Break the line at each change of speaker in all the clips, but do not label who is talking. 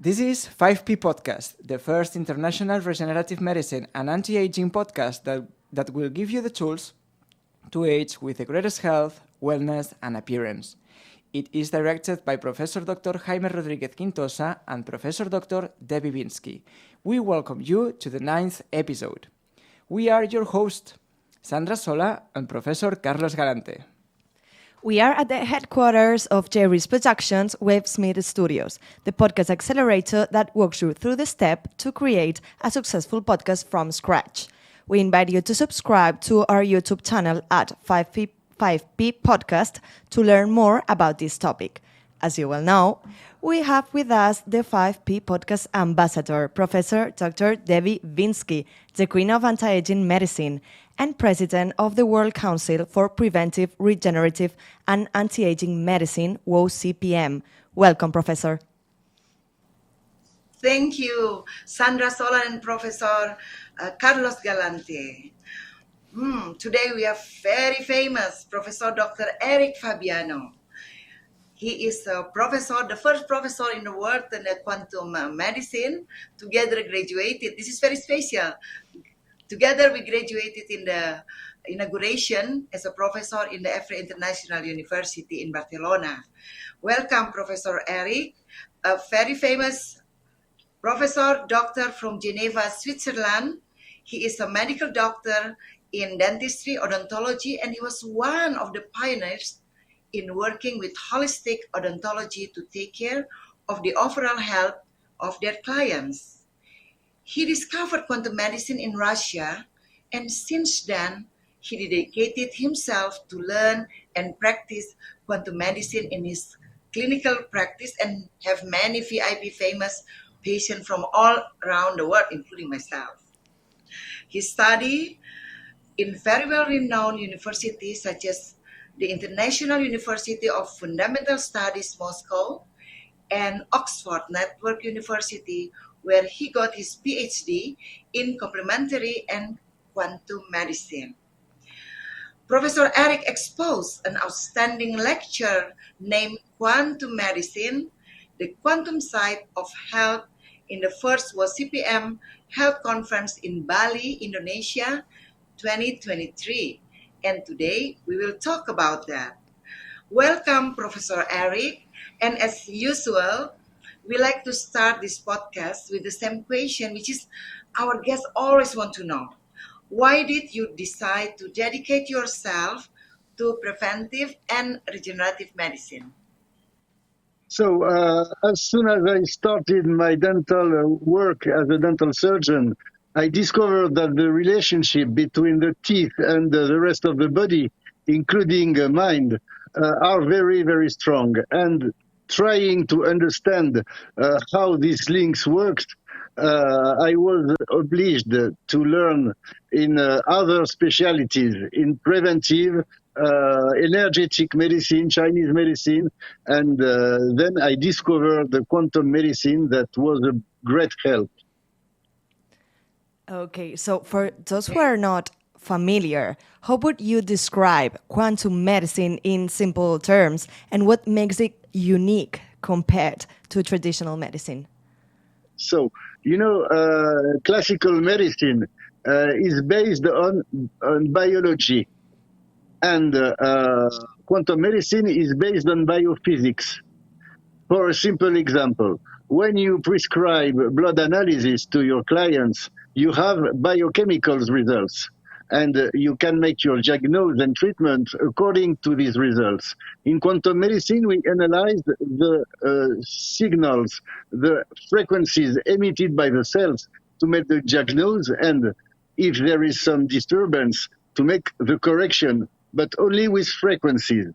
This is 5P Podcast, the first international regenerative medicine and anti-aging podcast that will give you the tools to age with the greatest health, wellness, and appearance. It is directed by Professor Dr. Jaime Rodriguez Quintosa and Professor Dr. Debbie Vinsky. We welcome you to the 9th episode. We are your hosts, Sandra Sola and Professor Carlos Galante.
We are at the headquarters of Jerry's Productions with Smith Studios, the podcast accelerator that walks you through the step to create a successful podcast from scratch. We invite you to subscribe to our YouTube channel at 5P Podcast to learn more about this topic. As you well know, we have with us the 5P Podcast Ambassador, Professor Dr. Debbie Vinsky, the Queen of Anti-Aging Medicine, and President of the World Council for Preventive, Regenerative, and Anti-Aging Medicine, WOCPM. Welcome, Professor.
Thank you, Sandra Sola and Professor Carlos Galante. Today we have very famous Professor Dr. Eric Fabiano. He is a professor, the first professor in the world in the quantum medicine. Together graduated. This is very special. Together we graduated in the inauguration as a professor in the Every International University in Barcelona. Welcome, Professor Eric, a very famous professor, doctor from Geneva, Switzerland. He is a medical doctor in dentistry, odontology, and he was one of the pioneers in working with holistic odontology to take care of the overall health of their clients. He discovered quantum medicine in Russia, and since then, he dedicated himself to learn and practice quantum medicine in his clinical practice and have many VIP famous patients from all around the world, including myself. He studied in very well-renowned universities such as the International University of Fundamental Studies, Moscow, and Oxford Network University, where he got his PhD in complementary and quantum medicine. Professor Eric exposed an outstanding lecture named Quantum Medicine, the Quantum Side of Health, in the first WOCPM Health Conference in Bali, Indonesia, 2023. And today we will talk about that. Welcome, Professor Eric. And as usual, we like to start this podcast with the same question, which is our guests always want to know. Why did you decide to dedicate yourself to preventive and regenerative medicine?
So as soon as I started my dental work as a dental surgeon, I discovered that the relationship between the teeth and the rest of the body, including mind, are very, very strong. And trying to understand how these links worked, I was obliged to learn in other specialties, in preventive, energetic medicine, Chinese medicine, and then I discovered the quantum medicine that was a great help.
Okay, so for those who are not familiar, how would you describe quantum medicine in simple terms, and what makes it unique compared to traditional medicine?
So, classical medicine is based on biology, and quantum medicine is based on biophysics. For a simple example, when you prescribe blood analysis to your clients, you have biochemical results, and you can make your diagnosis and treatment according to these results. In quantum medicine, we analyze the signals, the frequencies emitted by the cells to make the diagnosis, and if there is some disturbance, to make the correction, but only with frequencies.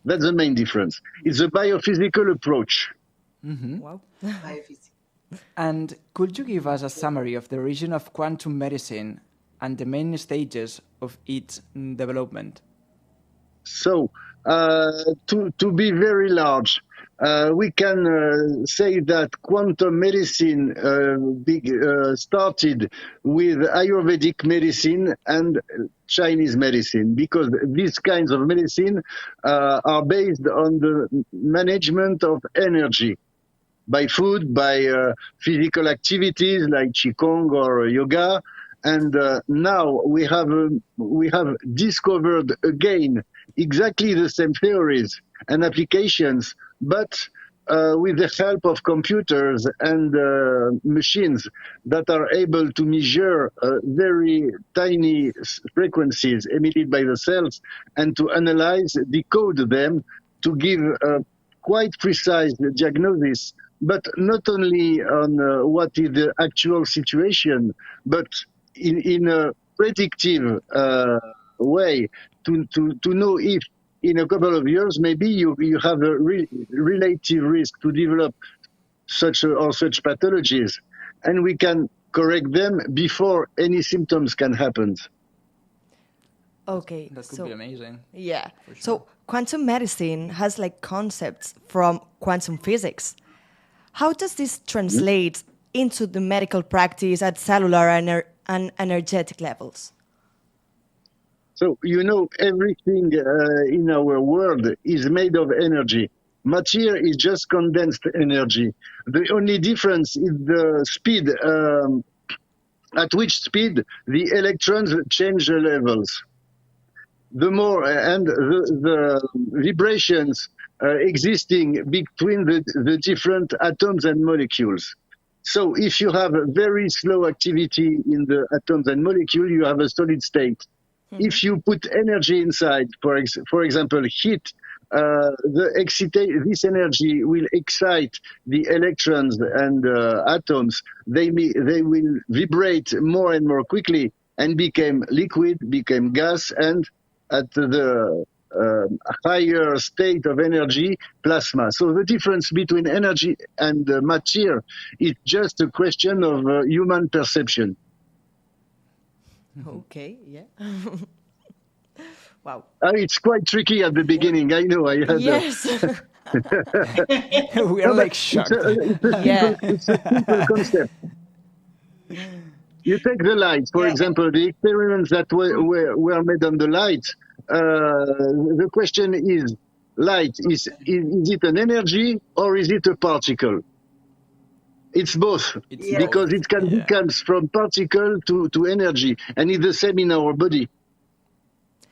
That's the main difference. It's a biophysical approach.
Mm-hmm.
Wow.
Biophysics.
And could you give us a summary of the origin of quantum medicine and the main stages of its development?
So, to be very large, we can say that quantum medicine started with Ayurvedic medicine and Chinese medicine, because these kinds of medicine are based on the management of energy. by food, by physical activities like qigong or yoga. And now we have discovered again exactly the same theories and applications, but with the help of computers and machines that are able to measure very tiny frequencies emitted by the cells and to analyze, decode them to give a quite precise diagnosis, but not only on what is the actual situation, but in a predictive way to know if in a couple of years maybe you have a relative risk to develop such pathologies, and we can correct them before any symptoms can happen.
Okay,
That could be amazing.
Yeah.
For sure.
So quantum medicine has like concepts from quantum physics. How does this translate into the medical practice at cellular and energetic levels?
So, everything in our world is made of energy. Matter is just condensed energy. The only difference is the speed, at which speed the electrons change the levels. The more, and the vibrations existing between the different atoms and molecules. So if you have a very slow activity in the atoms and molecule, you have a solid state. If you put energy inside, for example, heat, this energy will excite the electrons and atoms. They will vibrate more and more quickly and become liquid, become gas, and at the higher state of energy, plasma. So the difference between energy and matter is just a question of human perception.
Okay, yeah. Wow.
It's quite tricky at the beginning. I know. I had
Yes.
We are like shocked.
it's a simple concept. You take the light, for example, the experiments that were made on the light. The question is, light, is it an energy or is it a particle? It's both, because it can become from particle to energy, and it's the same in our body.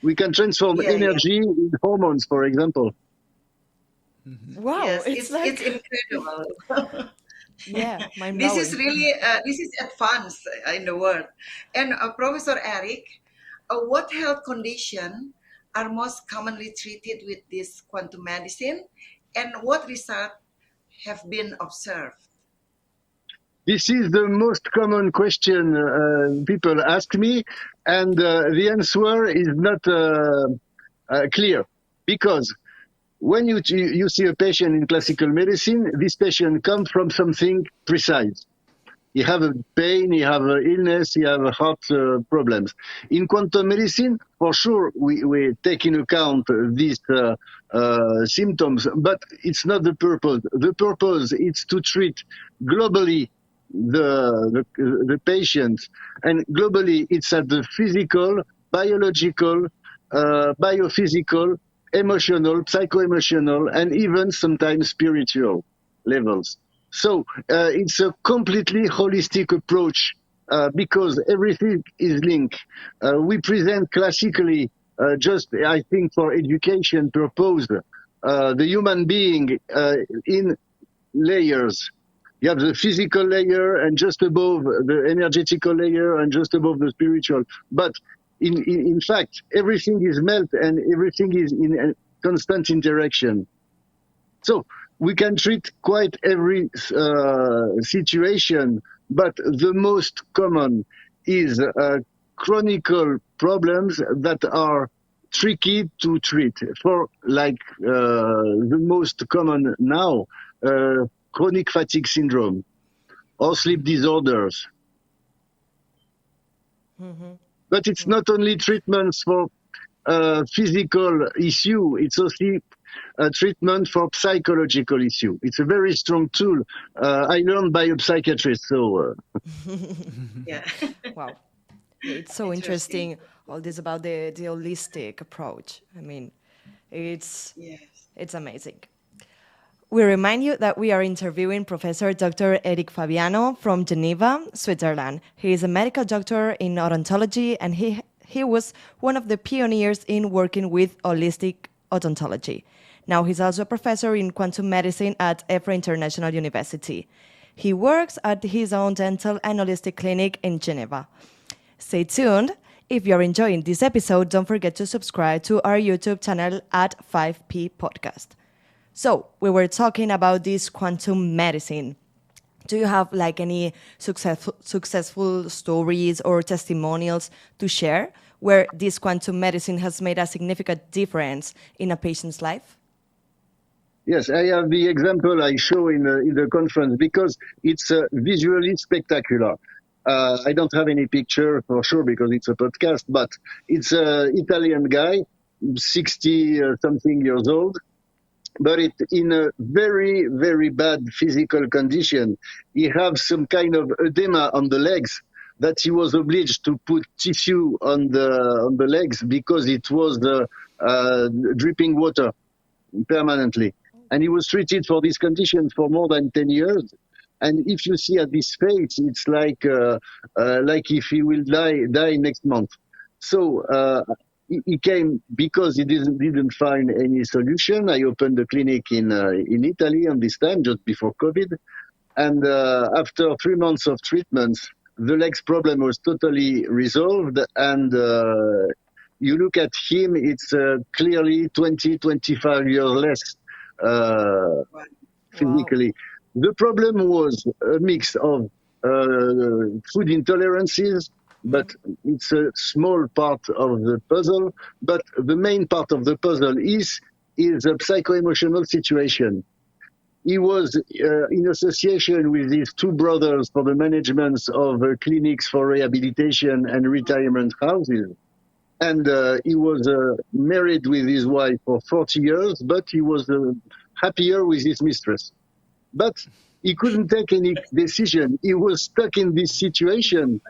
We can transform energy in hormones, for example.
Wow,
Yes,
it's
it's incredible.
yeah, mind
This
blowing.
is really this is advanced in the world. And Professor Eric, what health condition are most commonly treated with this quantum medicine, and what results have been observed?
This is the most common question people ask me, and the answer is not clear, because when you see a patient in classical medicine, this patient comes from something precise. He have a pain, he have an illness, he have heart problems. In quantum medicine, for sure, we take in account these symptoms, but it's not the purpose. The purpose is to treat globally the patient, and globally it's at the physical, biological, biophysical, emotional, psycho-emotional, and even sometimes spiritual levels. So it's a completely holistic approach because everything is linked. We present classically, just I think for education purpose, the human being in layers. You have the physical layer, and just above the energetical layer, and just above the spiritual. But in fact, everything is melt, and everything is in a constant interaction. So we can treat quite every situation, but the most common is chronic problems that are tricky to treat. For like the most common now, chronic fatigue syndrome or sleep disorders. But it's not only treatments for physical issue, it's also a treatment for psychological issue. It's a very strong tool. I learned by a psychiatrist, so...
Yeah.
Wow. Yeah, it's so interesting, all this about the holistic approach. I mean, it's
Yes.
amazing. we remind you that we are interviewing Professor Dr. Eric Fabiano from Geneva, Switzerland. He is a medical doctor in odontology, and he was one of the pioneers in working with holistic odontology. Now he's also a professor in quantum medicine at EFRA International University. He works at his own dental and holistic clinic in Geneva. Stay tuned. If you're enjoying this episode, don't forget to subscribe to our YouTube channel at 5P Podcast. So, we were talking about this quantum medicine. Do you have like any successful stories or testimonials to share where this quantum medicine has made a significant difference in a patient's life?
Yes, I have the example I show in the conference because it's visually spectacular. I don't have any picture for sure because it's a podcast, but it's an Italian guy, 60 something years old, but in a very, very bad physical condition. He had some kind of edema on the legs that he was obliged to put tissue on the legs because it was dripping water permanently. And he was treated for this condition for more than 10 years. And if you see at his face, it's like if he will die next month. So he came because he didn't find any solution. I opened a clinic in Italy on this time, just before COVID. And after 3 months of treatments, the legs problem was totally resolved. And you look at him, it's clearly 20, 25 years less physically. Wow. The problem was a mix of food intolerances, but it's a small part of the puzzle. But the main part of the puzzle is a psycho-emotional situation. He was in association with his two brothers for the management of clinics for rehabilitation and retirement houses. And he was married with his wife for 40 years, but he was happier with his mistress. But he couldn't take any decision. He was stuck in this situation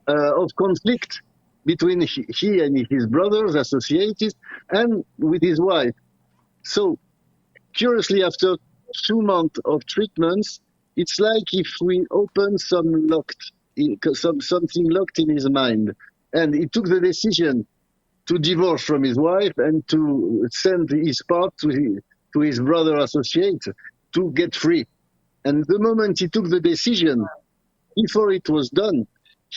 of conflict between he and his brothers, associated, and with his wife. So, curiously, after 2 months of treatments, it's like if we open something locked in his mind. And he took the decision to divorce from his wife and to send his part to his brother associate to get free. And the moment he took the decision, before it was done,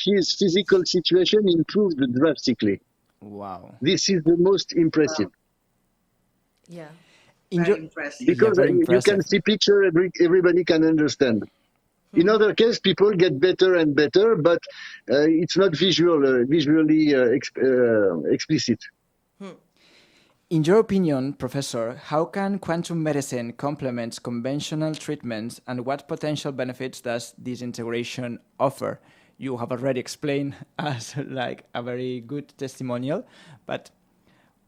his physical situation improved drastically.
Wow.
This is the most impressive.
Yeah.
Very impressive.
Because you can see picture, everybody can understand. In other cases, people get better and better, but it's not visually explicit.
In your opinion, Professor, how can quantum medicine complement conventional treatments, and what potential benefits does this integration offer? You have already explained as like a very good testimonial, but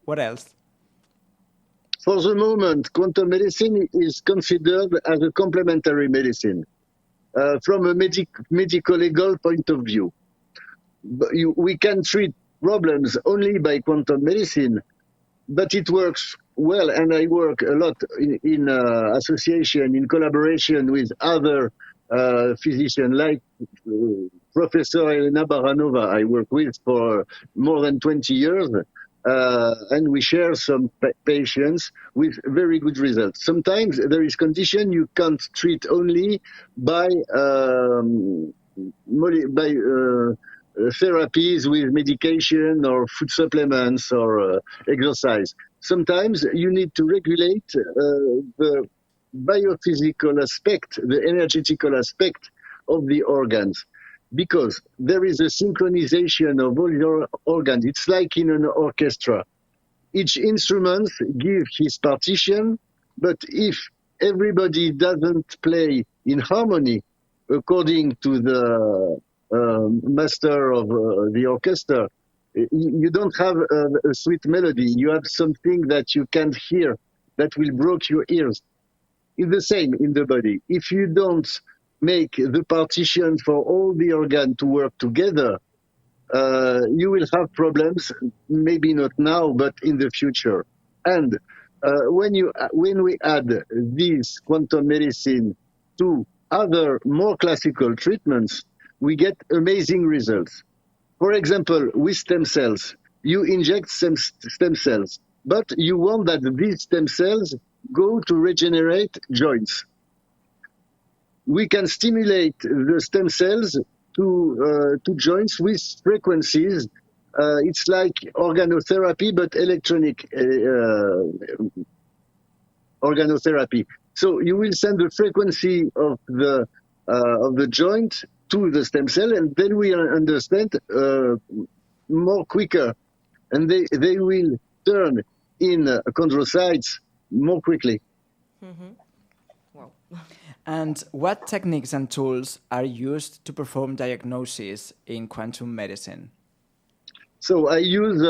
what else?
For the moment, quantum medicine is considered as a complementary medicine from a medical legal point of view. We can treat problems only by quantum medicine, but it works well, and I work a lot in association, in collaboration with other physicians like Professor Elena Baranova I work with for more than 20 years. And we share some patients with very good results. Sometimes there is condition you can't treat only by therapies with medication or food supplements or exercise. Sometimes you need to regulate the biophysical aspect, the energetical aspect of the organs, because there is a synchronization of all your organs. It's like in an orchestra. Each instrument gives his partition, but if everybody doesn't play in harmony according to the master of the orchestra, you don't have a sweet melody. You have something that you can't hear that will break your ears. It's the same in the body. If you don't make the partition for all the organs to work together, you will have problems, maybe not now, but in the future. And when we add this quantum medicine to other more classical treatments, we get amazing results. For example, with stem cells, you inject some stem cells, but you want that these stem cells go to regenerate joints. We can stimulate the stem cells to joints with frequencies. It's like organotherapy, but electronic organotherapy. So you will send the frequency of the joint to the stem cell, and then we understand more quicker, and they will turn in chondrocytes more quickly.
Wow.
And what techniques and tools are used to perform diagnosis in quantum medicine?
So I use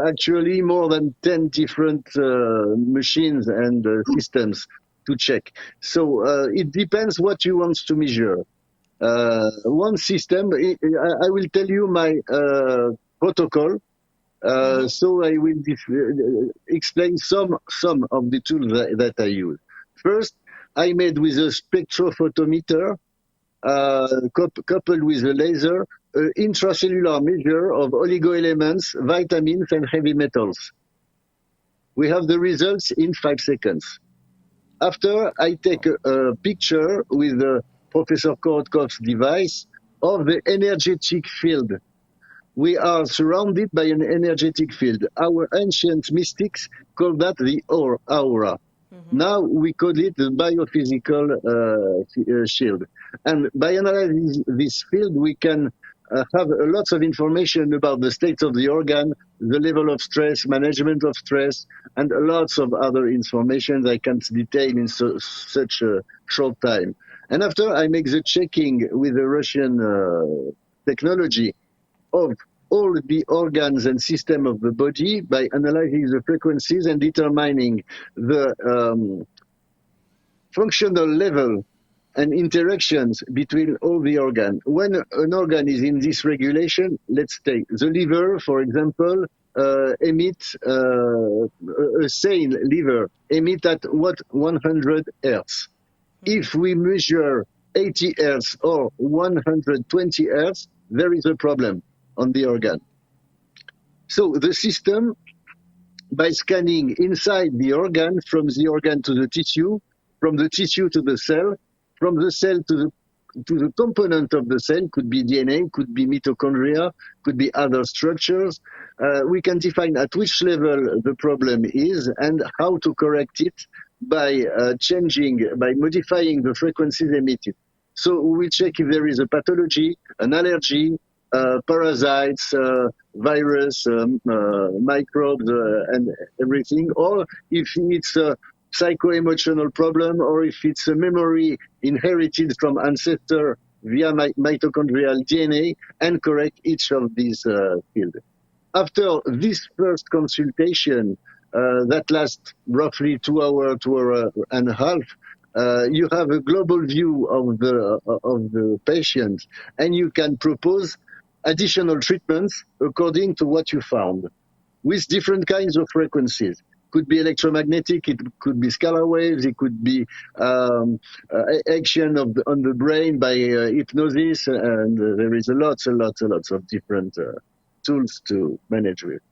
actually more than 10 different machines and systems to check. So it depends what you want to measure. One system, I will tell you my protocol. So I will explain some of the tools that I use. First, I made with a spectrophotometer coupled with a laser, intracellular measure of oligoelements, vitamins, and heavy metals. We have the results in 5 seconds. After, I take a picture with Professor Korotkov's device of the energetic field. We are surrounded by an energetic field. Our ancient mystics call that the aura. Now we call it the biophysical shield. And by analyzing this field, we can have lots of information about the state of the organ, the level of stress, management of stress, and lots of other information I can't detail in such a short time. And after, I make the checking with the Russian technology of all the organs and system of the body by analyzing the frequencies and determining the functional level and interactions between all the organs. When an organ is in dysregulation, let's take the liver, for example, emit a sane liver, emit at 100 hertz. If we measure 80 hertz or 120 hertz, there is a problem on the organ. So the system, by scanning inside the organ, from the organ to the tissue, from the tissue to the cell, from the cell to the component of the cell, could be DNA, could be mitochondria, could be other structures, we can define at which level the problem is and how to correct it by modifying the frequencies emitted. So we check if there is a pathology, an allergy, parasites, virus, microbes, and everything, or if it's a psycho-emotional problem, or if it's a memory inherited from ancestor via mitochondrial DNA, and correct each of these fields. After this first consultation, that lasts roughly 2 hours, 2 hours and a half, you have a global view of the patient, and you can propose additional treatments according to what you found, with different kinds of frequencies. Could be electromagnetic, it could be scalar waves, it could be action on the brain by hypnosis, and there is lots of different tools to manage with.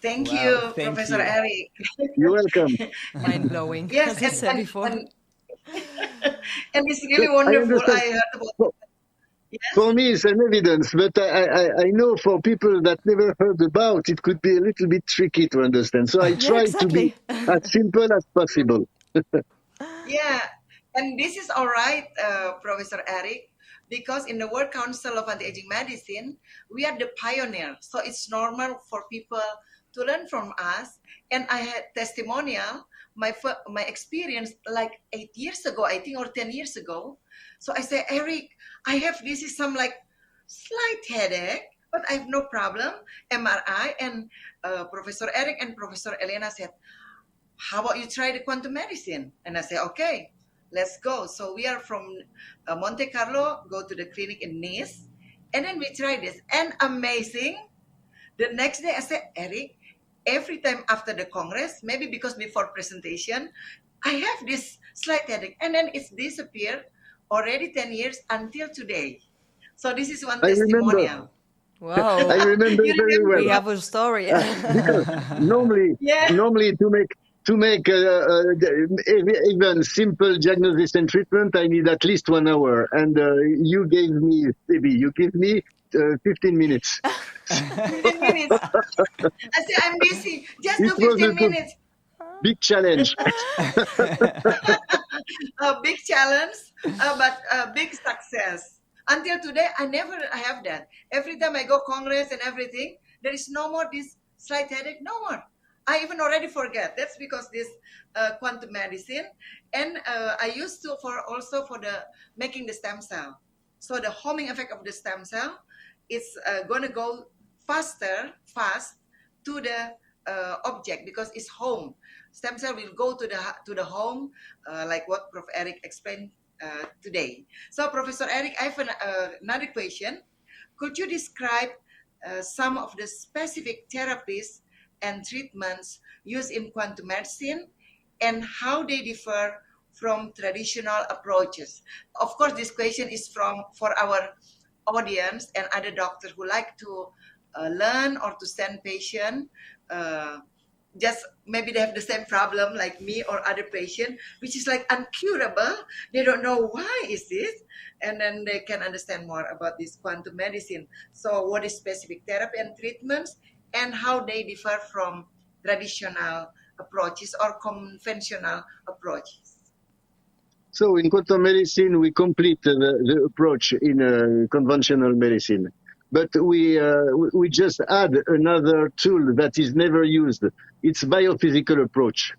Thank you,
thank
Professor
you.
Eric.
You're welcome.
Mind blowing.
Yes,
as I said before.
and it's really
I
wonderful.
understand.
I heard about. Yes.
For me, it's an evidence, but I know for people that never heard about, it could be a little bit tricky to understand. So I try to be as simple as possible.
Yeah, and this is all right, Professor Eric, because in the World Council of Anti-Aging Medicine, we are the pioneer. So it's normal for people to learn from us. And I had testimonial, my experience like 8 years ago, I think, or 10 years ago. So I say, Eric, I have this is some like slight headache, but I have no problem. MRI, and Professor Eric and Professor Elena said, how about you try the quantum medicine? And I say, okay, let's go. So we are from Monte Carlo, go to the clinic in Nice, and then we try this. And amazing, the next day I said, Eric, every time after the Congress, maybe because before presentation, I have this slight headache, and then it's disappeared already 10 years until today. So this is one
I remember.
testimonial.
Wow.
I remember
You
very
remember?
We
well.
have a story.
Because normally,
Yeah.
normally to make even simple diagnosis and treatment, I need at least 1 hour. And you gave me, maybe you give me 15 minutes.
15 minutes. I say, I'm busy. Just
It
do
was
15
a
minutes.
big challenge.
A big challenge, but a big success. Until today, I never have that. Every time I go Congress and everything, there is no more this slight headache, no more. I even already forget. That's because this quantum medicine, and I used to also for the making the stem cell. So the homing effect of the stem cell is gonna go fast to the object because it's home. Stem cell will go to the home, like what Prof. Eric explained today. So, Professor Eric, I have another question. Could you describe some of the specific therapies and treatments used in quantum medicine and how they differ from traditional approaches? Of course, this question is for our audience and other doctors who like to learn or to send patient. Just maybe they have the same problem like me or other patient, which is like uncurable. They don't know why is this, and then they can understand more about this quantum medicine. So what is specific therapy and treatments and how they differ from traditional approaches or conventional approaches.
So in quantum medicine, we complete the approach in conventional medicine. But we just add another tool that is never used. It's biophysical approach.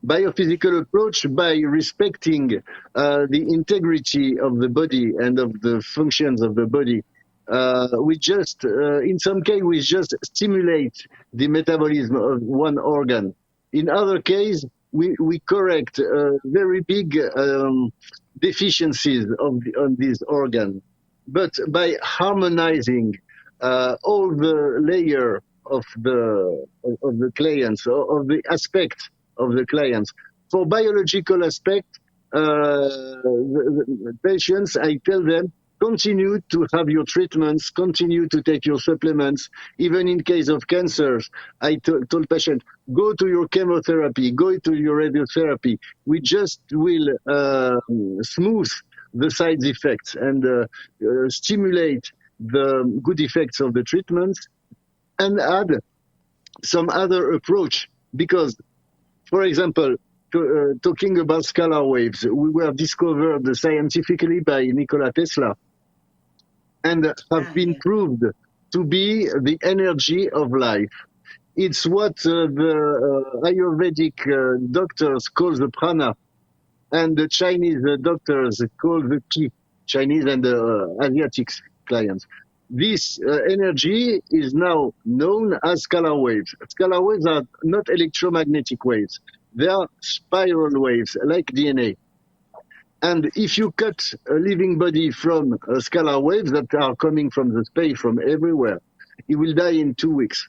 Biophysical approach by respecting the integrity of the body and of the functions of the body. We just, in some case, we just stimulate the metabolism of one organ. In other case, we correct very big deficiencies on this organ. But by harmonizing all the layer of the clients, of the aspect of the clients. For biological aspect, the patients, I tell them, continue to have your treatments, continue to take your supplements. Even in case of cancers, I told patients, go to your chemotherapy, go to your radiotherapy. We just will smooth the side effects and stimulate the good effects of the treatments and add some other approach. Because, for example, talking about scalar waves, we were discovered scientifically by Nikola Tesla and have been proved to be the energy of life. It's what the Ayurvedic doctors call the prana, and the Chinese doctors call the qi, Chinese and Asiatic clients. This energy is now known as scalar waves. Scalar waves are not electromagnetic waves. They are spiral waves, like DNA. And if you cut a living body from scalar waves that are coming from the space, from everywhere, it will die in 2 weeks.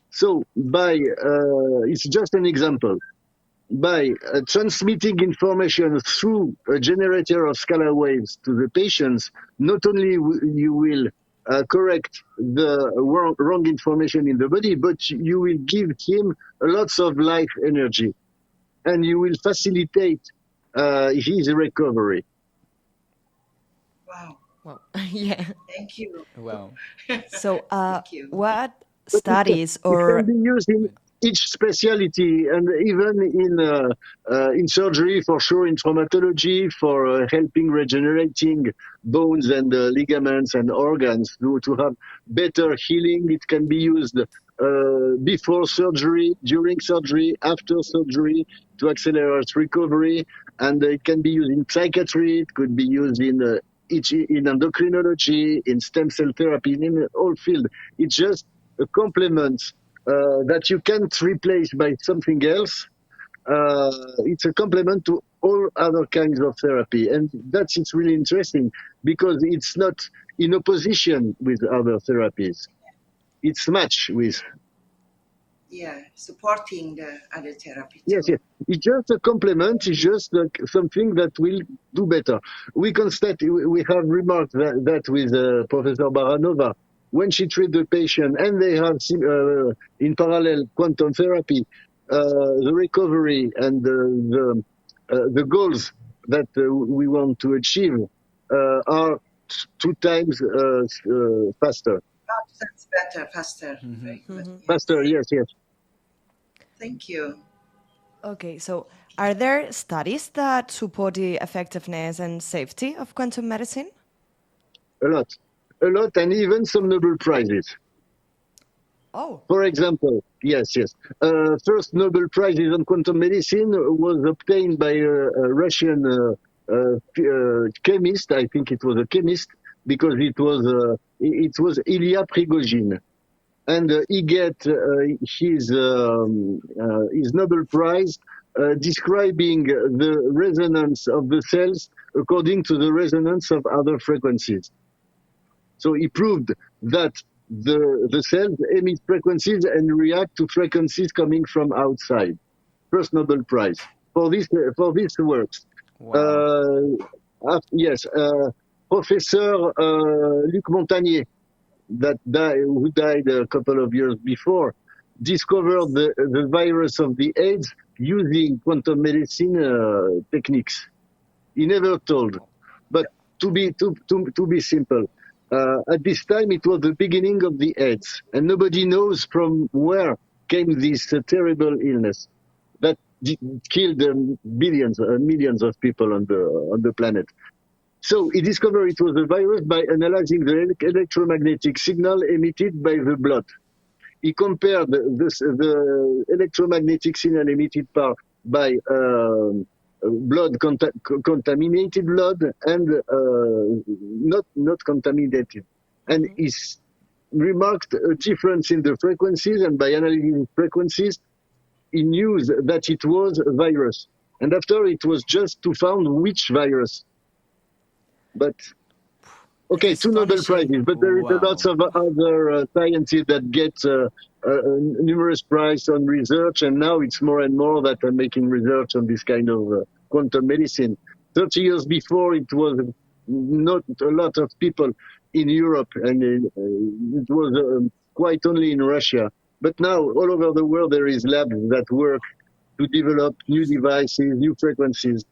So it's just an example. By transmitting information through a generator of scalar waves to the patients, not only you will correct the wrong information in the body, but you will give him lots of life energy, and you will facilitate his recovery.
Wow.
Well, yeah.
Thank you.
Wow.
So,
Thank you.
what
But
studies
it
or
can be used in each specialty, and even in surgery, for sure, in traumatology, for helping regenerating bones and ligaments and organs to have better healing. It can be used before surgery, during surgery, after surgery, to accelerate recovery, and it can be used in psychiatry. It could be used in endocrinology, in stem cell therapy, in all field. It's just a complement that you can't replace by something else. It's a complement to all other kinds of therapy, and it's really interesting because it's not in opposition with other therapies. It's matched with.
supporting the other therapy too.
Yes, yes. It's just a complement. It's just like something that will do better. We have remarked that with Professor Baranova when she treats the patient, and they have in parallel quantum therapy, the recovery and the goals that we want to achieve are 2 times faster.
That's better, faster. Very good. Yes.
Faster, yes, yes.
Thank you.
Okay, so are there studies that support the effectiveness and safety of quantum medicine?
A lot, and even some Nobel Prizes.
Oh.
For example, yes. First Nobel Prize on quantum medicine was obtained by a Russian chemist. I think it was a chemist because it was Ilya Prigozhin, and he get his Nobel Prize describing the resonance of the cells according to the resonance of other frequencies. So he proved that the cells emit frequencies and react to frequencies coming from outside. First Nobel Prize for this works.
Wow.
Yes, Professor Luc Montagnier, who died a couple of years before, discovered the virus of the AIDS using quantum medicine techniques. He never told, but to be simple. At this time, it was the beginning of the AIDS, and nobody knows from where came this terrible illness that killed millions of people on the planet. So he discovered it was a virus by analyzing the electromagnetic signal emitted by the blood. He compared the electromagnetic signal emitted by contaminated blood and not contaminated, and he remarked a difference in the frequencies, and by analyzing frequencies he knew that it was a virus, and after it was just to find which virus. But okay, 2 Nobel Prizes, but there is lots of other scientists that get numerous prizes on research, and now it's more and more that are making research on this kind of quantum medicine. 30 years before, it was not a lot of people in Europe, and it was quite only in Russia. But now, all over the world, there is labs that work to develop new devices, new frequencies.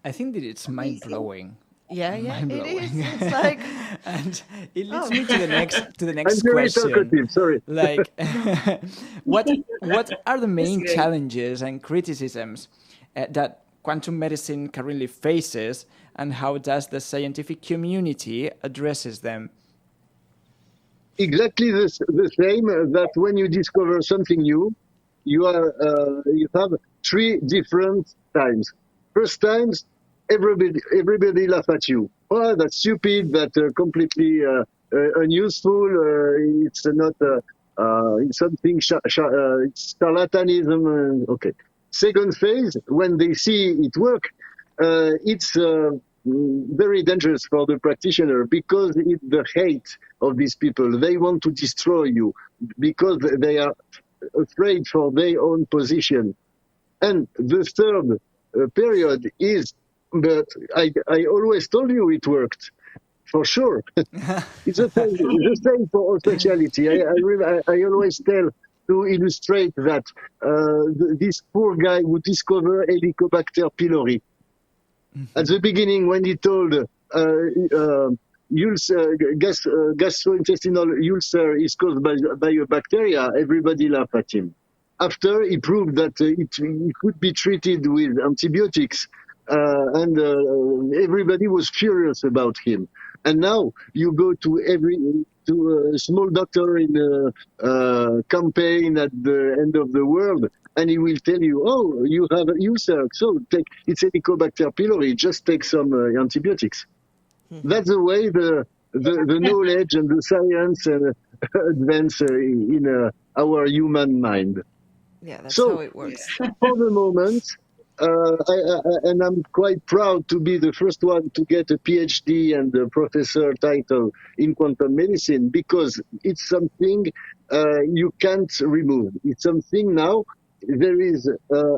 I think that it's mind-blowing.
Yeah, it is.
Mind-blowing.
It's like,
And it leads me to the next
I'm very
question.
talkative, sorry.
Like, what are the main challenges and criticisms that quantum medicine currently faces, and how does the scientific community addresses them?
Exactly the same, that when you discover something new, you have 3 different times. First times, everybody laugh at you. Oh, that's stupid. That's completely unuseful. It's not. It's something. It's charlatanism. Okay. Second phase, when they see it work, it's very dangerous for the practitioner, because it's the hate of these people. They want to destroy you because they are afraid for their own position. And the third period is, but I always told you it worked, for sure. It's the same for all speciality. I always tell, to illustrate that, this poor guy who discovered Helicobacter pylori. At the beginning, when he told gastrointestinal ulcer is caused by a bacteria, everybody laughed at him. After he proved that it could be treated with antibiotics, and everybody was furious about him. And now you go to a small doctor in a campaign at the end of the world, and he will tell you, "Oh, you have a ulcer, so it's Helicobacter pylori. Just take some antibiotics." That's the way the knowledge and the science advance in our human mind.
yeah, that's
So,
how it works.
for the moment, and I'm quite proud to be the first one to get a PhD and a professor title in quantum medicine, because it's something you can't remove. It's something now. There is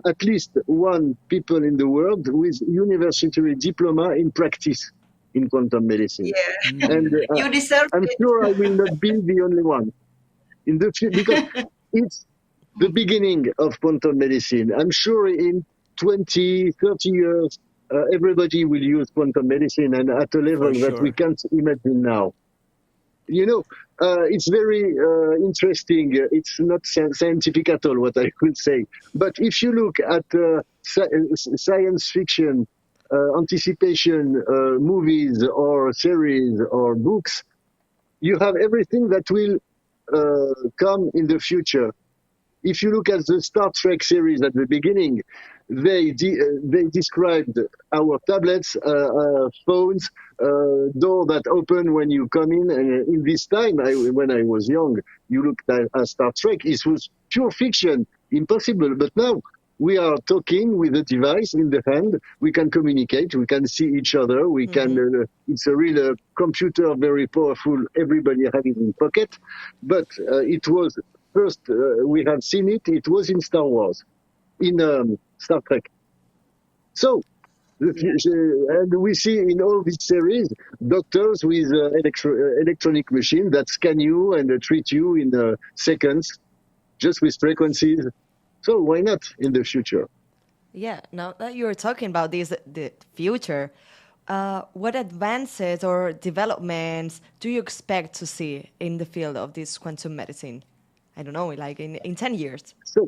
at least one people in the world with university diploma in practice in quantum medicine,
Yeah,
and
you deserve
I'm
it.
sure I will not be the only one in the future, because it's the beginning of quantum medicine. I'm sure in 20, 30 years, everybody will use quantum medicine, and at a level
For
that we
sure.
can't imagine now. You know, it's very interesting. It's not scientific at all, what I could say. But if you look at science fiction, anticipation movies or series or books, you have everything that will come in the future. If you look at the Star Trek series at the beginning, they described our tablets, phones, door that open when you come in. And in this time, when I was young, you looked at Star Trek. It was pure fiction, impossible. But now we are talking with a device in the hand. We can communicate. We can see each other. We can. It's a real computer, very powerful. Everybody have it in pocket. But it was first we have seen it. It was in Star Wars, in Star Trek. So, and we see in all these series doctors with electronic machine that scan you and treat you in seconds, just with frequencies. So why not in the future?
Yeah, now that you're talking about this, the future, what advances or developments do you expect to see in the field of this quantum medicine? I don't know, like in 10 years.
So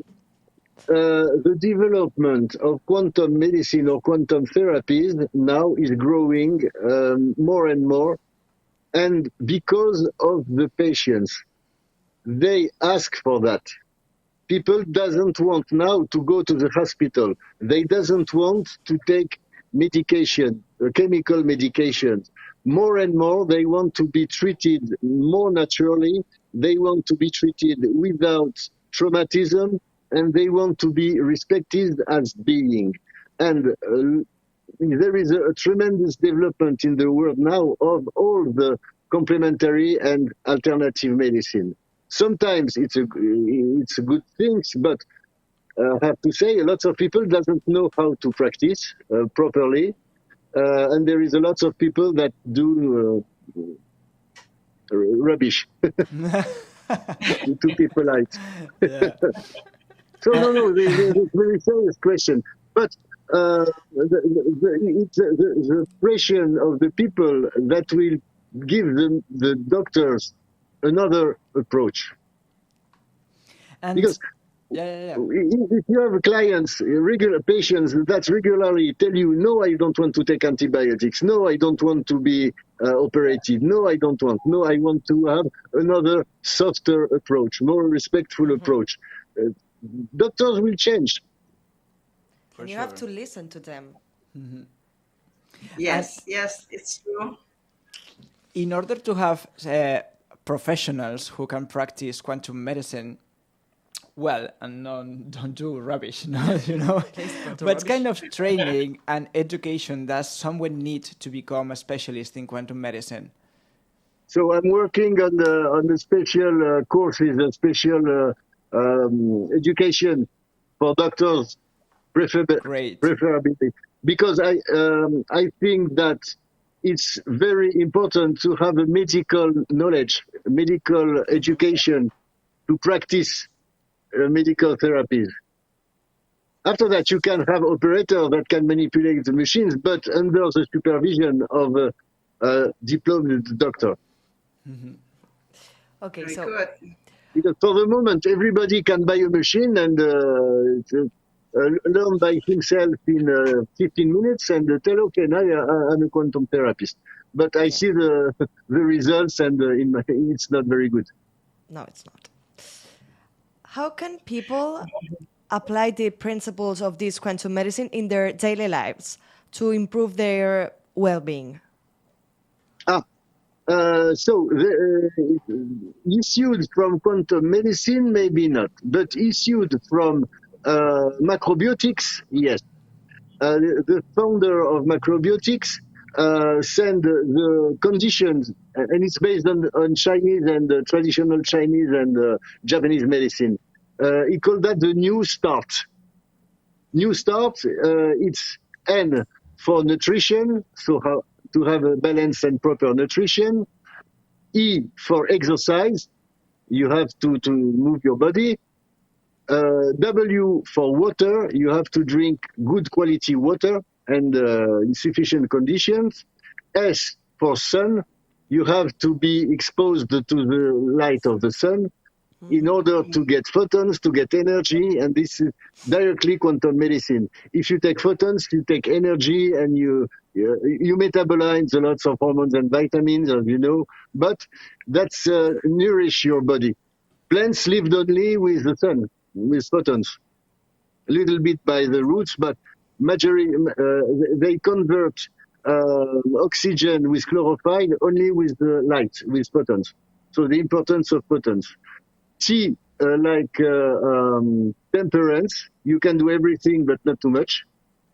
the development of quantum medicine or quantum therapies now is growing more and more, and because of the patients, they ask for that. People doesn't want now to go to the hospital. They doesn't want to take medication, chemical medications. More and more, they want to be treated more naturally. They want to be treated without traumatism, and they want to be respected as being. And there is a tremendous development in the world now of all the complementary and alternative medicine. Sometimes it's a good thing, but I have to say, lots of people doesn't know how to practice properly, and there is a lot of people that do rubbish. To be polite.
Yeah.
So no, it's a very serious question. But the pressure of the people that will give the doctors another approach.
And
Because
yeah.
if you have clients, regular patients that regularly tell you, no, I don't want to take antibiotics. No, I don't want to be operated. No, I don't want. No, I want to have another softer approach, more respectful approach. Doctors will change.
And you have to listen to them.
Yes, it's true.
In order to have professionals who can practice quantum medicine well and don't do rubbish, but kind of training and education does someone need to become a specialist in quantum medicine?
So I'm working on the special courses, a special education for doctors,
Great.
preferably, because I think that it's very important to have a medical knowledge, medical education to practice medical therapies. After that, you can have operators that can manipulate the machines, but under the supervision of a diplomed doctor.
Okay,
Very
so
good.
Because for the moment, everybody can buy a machine and learn by himself in 15 minutes and tell, okay, now I'm a quantum therapist. But I see the results, and it's not very good.
no, it's not. How can people apply the principles of this quantum medicine in their daily lives to improve their well-being?
So issued from quantum medicine, maybe not, but issued from macrobiotics, yes. the founder of macrobiotics, send the conditions, and it's based on Chinese and traditional Chinese and Japanese medicine. He called that the New Start. New Start, it's N for nutrition, so how to have a balanced and proper nutrition. E for exercise, you have to move your body. W for water, you have to drink good quality water and in sufficient conditions. S for sun, you have to be exposed to the light of the sun in order to get photons, to get energy, and this is directly quantum medicine. If you take photons, you take energy, and you metabolize lots of hormones and vitamins, as you know, but that's nourish your body. Plants lived only with the sun, with photons, a little bit by the roots, but majority they convert oxygen with chlorophyll only with the light, with photons. So the importance of photons. T, temperance, you can do everything but not too much,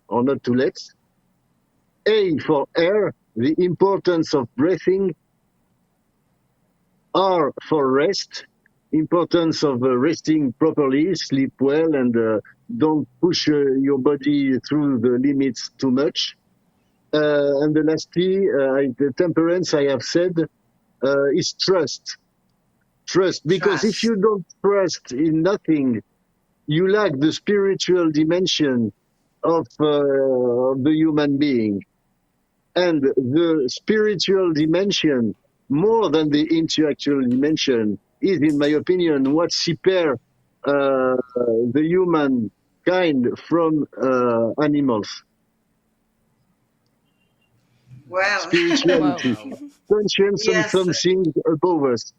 or not too less. A for air, the importance of breathing. R for rest, importance of resting properly, sleep well, and don't push your body through the limits too much. And the last T, the temperance, I have said, is trust. Trust, because if you don't trust in nothing, you lack the spiritual dimension of the human being. And the spiritual dimension, more than the intellectual dimension, is, in my opinion, what separates the human kind from animals.
Well,
spirituality, conscience
Yes.
of something above us.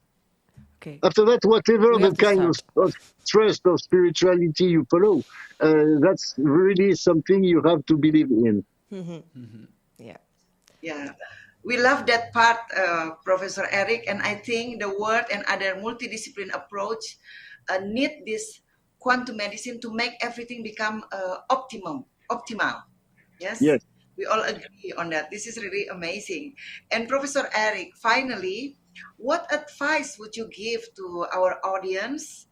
Okay.
After that, whatever
We
the
have to
kind of trust or spirituality you follow, that's really something you have to believe in.
Yeah.
Yeah, we love that part, Professor Eric, and I think the word and other multidiscipline approach need this quantum medicine to make everything become optimal. Yes?
Yes.
We all agree on that. This is really amazing. And Professor Eric, finally, what advice would you give to our audience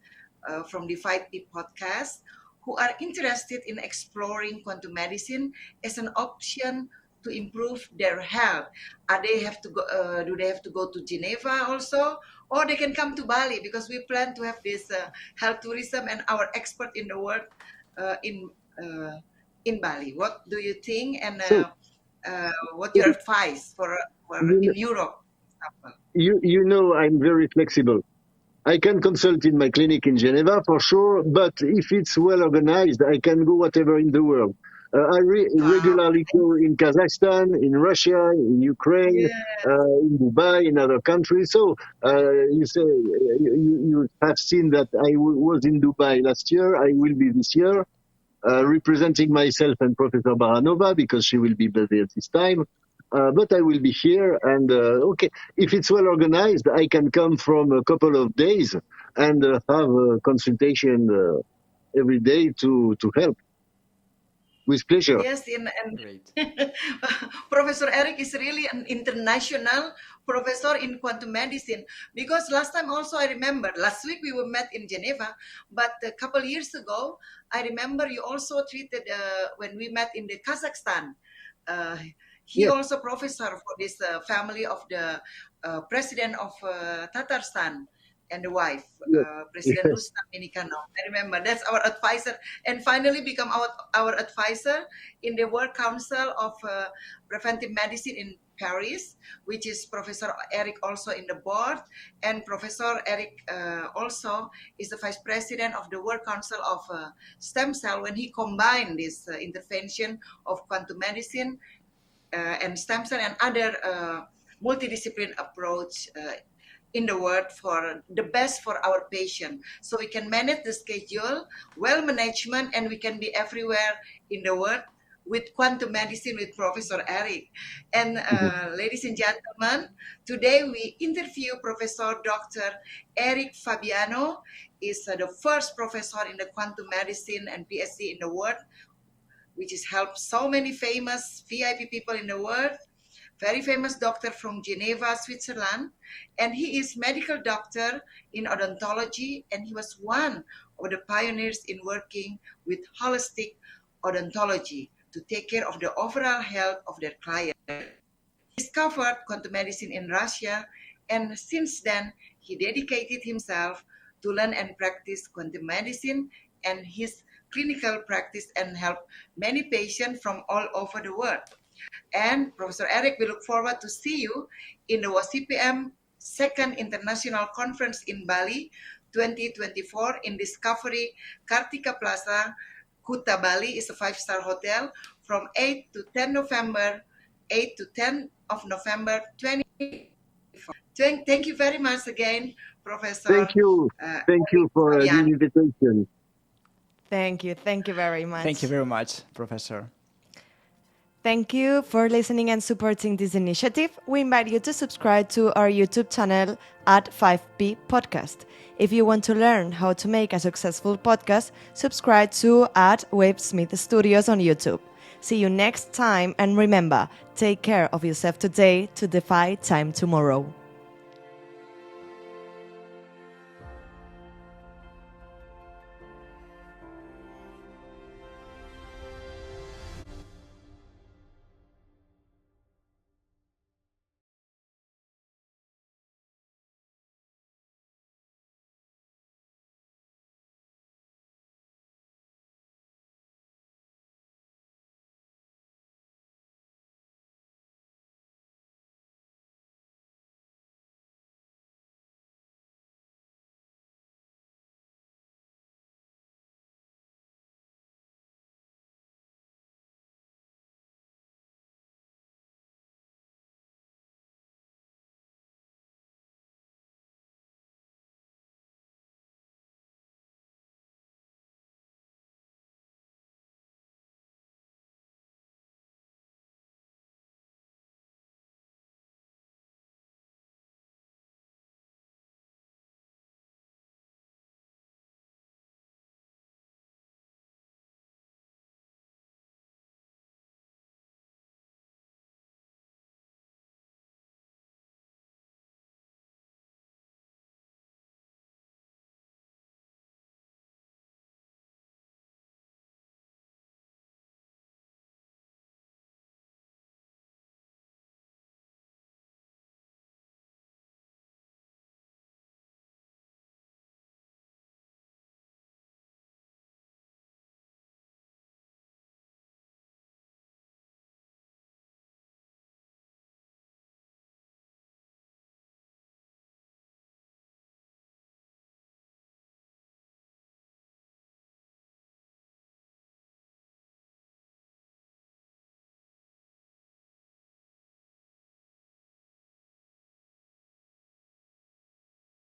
from the 5P podcast who are interested in exploring quantum medicine as an option to improve their health? Do they have to go to Geneva also, or they can come to Bali, because we plan to have this health tourism and our expert in the world in Bali. What do you think, and what's your advice for in Europe?
You know, I'm very flexible. I can consult in my clinic in Geneva for sure, but if it's well organized, I can go whatever in the world. I regularly go in Kazakhstan, in Russia, in Ukraine, in Dubai, in other countries. So you say you have seen that I was in Dubai last year. I will be this year, representing myself and Professor Baranova, because she will be busy at this time. But I will be here, and okay, if it's well organized, I can come from a couple of days and have a consultation every day to help with pleasure.
Yes, and Professor Eric is really an international professor in quantum medicine, because last time also I remember, last week we were met in Geneva, but a couple years ago, I remember you also treated, when we met in the Kazakhstan, he also professor for this family of the president of Tatarstan and the wife, President Rustam Minikano. I remember that's our advisor, and finally become our advisor in the World Council of Preventive Medicine in Paris, which is Professor Eric also in the board, and Professor Eric also is the vice president of the World Council of Stem Cell, when he combined this intervention of quantum medicine and stem cell and other multidiscipline approach in the world for the best for our patient. So we can manage the schedule, well management, and we can be everywhere in the world with quantum medicine with Professor Eric. And ladies and gentlemen, today we interview Professor Dr. Eric Fabiano, is the first professor in the quantum medicine and PhD in the world, which has helped so many famous VIP people in the world. Very famous doctor from Geneva, Switzerland, and he is medical doctor in odontology, and he was one of the pioneers in working with holistic odontology to take care of the overall health of their client. He discovered quantum medicine in Russia, and since then he dedicated himself to learn and practice quantum medicine and his clinical practice and help many patients from all over the world. And Professor Eric, we look forward to see you in the WCPM Second International Conference in Bali 2024 in Discovery Kartika Plaza, Kuta, Bali. Is a 5-star hotel from 8 to 10 November, 8 to 10 of November 2024. Thank you very much again, Professor.
Thank you. Thank you for the
Fabiano.
invitation.
Thank you. Thank you very much.
Thank you very much, Professor.
Thank you for listening and supporting this initiative. We invite you to subscribe to our YouTube channel at 5P Podcast. If you want to learn how to make a successful podcast, subscribe to at Wave Smith Studios on YouTube. See you next time, and remember, take care of yourself today to defy time tomorrow.